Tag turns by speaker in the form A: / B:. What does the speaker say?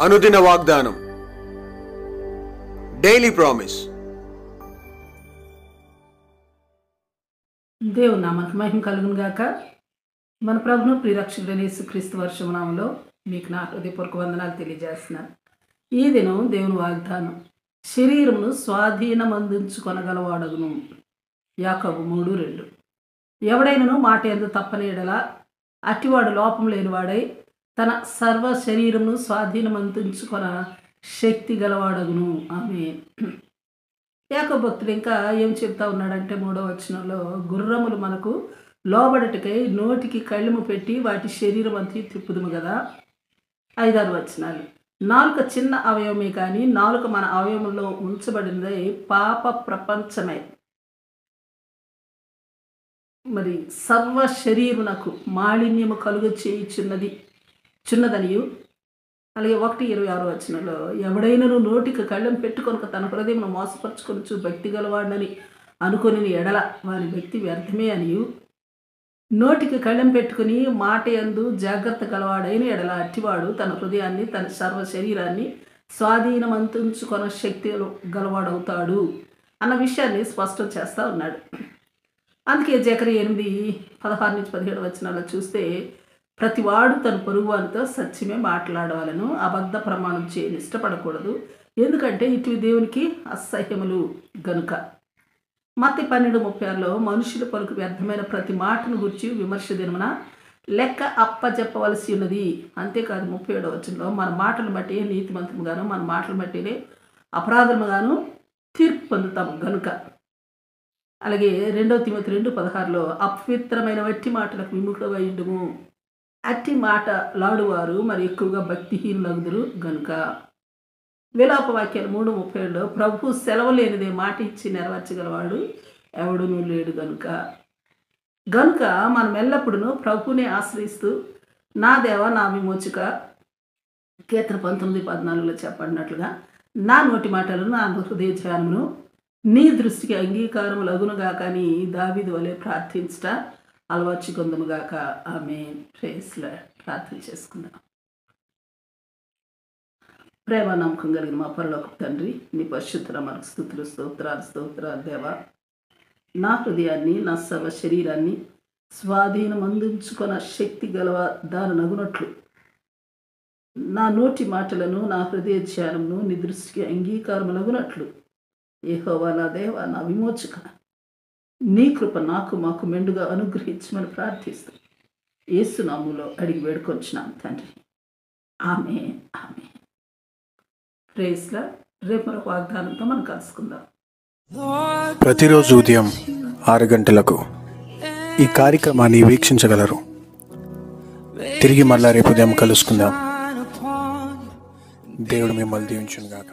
A: అనుదిన వాగ్దానం, daily promise.
B: దేవుని నామానికి మహిమ కలుగును గాక. మన ప్రభును ప్రియరక్షకుడైన యేసుక్రీస్తు వర్షనామంలో మీకు నా హృదయపూర్వక వందనాలు తెలియజేస్తున్నాను. ఈ దినం దేవుని వాగ్దానం, శరీరమును స్వాధీనమందించుకొనగలవాడగును. యాకోబు 3:2. ఎవడైనను మాట యందు తప్పని ఎడల అట్టివాడు లోపం లేనివాడై తన సర్వ శరీరమును స్వాధీనమందించుకొన శక్తి గలవాడగును. ఆమేన్. యాకోబు భక్తుడు ఇంకా ఏం చెప్తా ఉన్నాడంటే 3వ వచనంలో, గుర్రములు మనకు లోబడటకై నోటికి కళ్ళెము పెట్టి వాటి శరీరం అంతా తిప్పుదుము కదా. 5-6 వచనాలు, నాలుక చిన్న అవయవమే కానీ నాలుక మన అవయవంలో ఉంచబడినదై పాప ప్రపంచమే. మరి సర్వ శరీరునకు మాలిన్యము కలుగు చేయుచున్నదనియు. అలాగే 1:26 వచనంలో, ఎవడైనను నోటికి కళ్ళెం పెట్టుకొనక తన హృదయం మోసపరుచుకొనుచు భక్తి గలవాడని అనుకొని ఎడల వారి భక్తి వ్యర్థమే అనియు. నోటికి కళ్ళెం పెట్టుకుని మాట యందు జాగ్రత్త గలవాడైన ఎడల అట్టివాడు తన హృదయాన్ని తన సర్వ శరీరాన్ని స్వాధీనమంతించుకొన శక్తి గలవాడవుతాడు అన్న విషయాన్ని స్పష్టం చేస్తూ ఉన్నాడు. అందుకే జకరియా 8:16-17 వచనాల్లో చూస్తే, ప్రతివాడు తన పొరుగువానితో సత్యమే మాట్లాడవాలను, అబద్ధ ప్రమాణం చేయని ఇష్టపడకూడదు, ఎందుకంటే ఇటు దేవునికి అసహ్యములు గనుక. మత్తయి 12:36లో, మనుషుల పలుకు వ్యర్థమైన ప్రతి మాటను గురించి విమర్శ దినమున లెక్క అప్పజెప్పవలసి ఉన్నది. అంతేకాదు 37వ వచనంలో, మన మాటలు బట్టి నీతిమంతముగాను మన మాటలు బట్టినే అపరాధముగాను తీర్పు పొందుతాము గనుక. అలాగే 2 తిమోతి 2:16లో, అపవిత్రమైన వట్టి మాటలకు విముఖుడవై ఉండుము, అట్టి మాట లాడువారు మరి ఎక్కువగా భక్తిహీనులగుదురు గనుక. విలాప వాక్యాలు 3:37లో, ప్రభు సెలవు లేనిదే మాట ఇచ్చి నెరవేర్చగలవాడు ఎవడునూ లేడు గనుక మనం ఎల్లప్పుడూ ప్రభువునే ఆశ్రయిస్తూ, నా దేవ నా విమోచక, కీర్తన 19:14లో చెప్పడినట్లుగా, నా నోటి మాటలను నా హృదయ ధ్యానమును నీ దృష్టికి అంగీకారములగునుగాక అని దావీదు వలె ప్రార్థించట అలవర్చుకుందుముగాక. ఆమేన్. Praise lord. ప్రార్థన చేసుకుందాం. ప్రేమ నమ్మకం కలిగిన మా పరలోకపు తండ్రి, నీ పరిశుద్ధ నామమునకు స్తుతులు స్తోత్రాలు దేవా. నా హృదయాన్ని నా సర్వ శరీరాన్ని స్వాధీనమందించుకొన శక్తి గలవ దాని నగునట్లు నా నోటి మాటలను నా హృదయ ధ్యానమును నీ దృష్టికి అంగీకారములగునట్లు యెహోవా నా దేవా నా విమోచక, నీ కృప నాకు మాకు మెండుగా అనుగ్రహించమని ప్రార్థిస్తూ యేసు నామములో అడిగి వేడుకొంచున్నాను తండ్రి. ఆమేన్. ఆమేన్. Praise Lord. రేపు మరొక వాగ్దానంతో మనం కలుసుకుందాం.
A: ప్రతిరోజు ఉదయం 6 గంటలకు ఈ కార్యక్రమాన్ని వీక్షించగలరు. తిరిగి మళ్ళా రేపు ఉదయం కలుసుకుందాం. దేవుడు మిమ్మల్ని దీవించును గాక.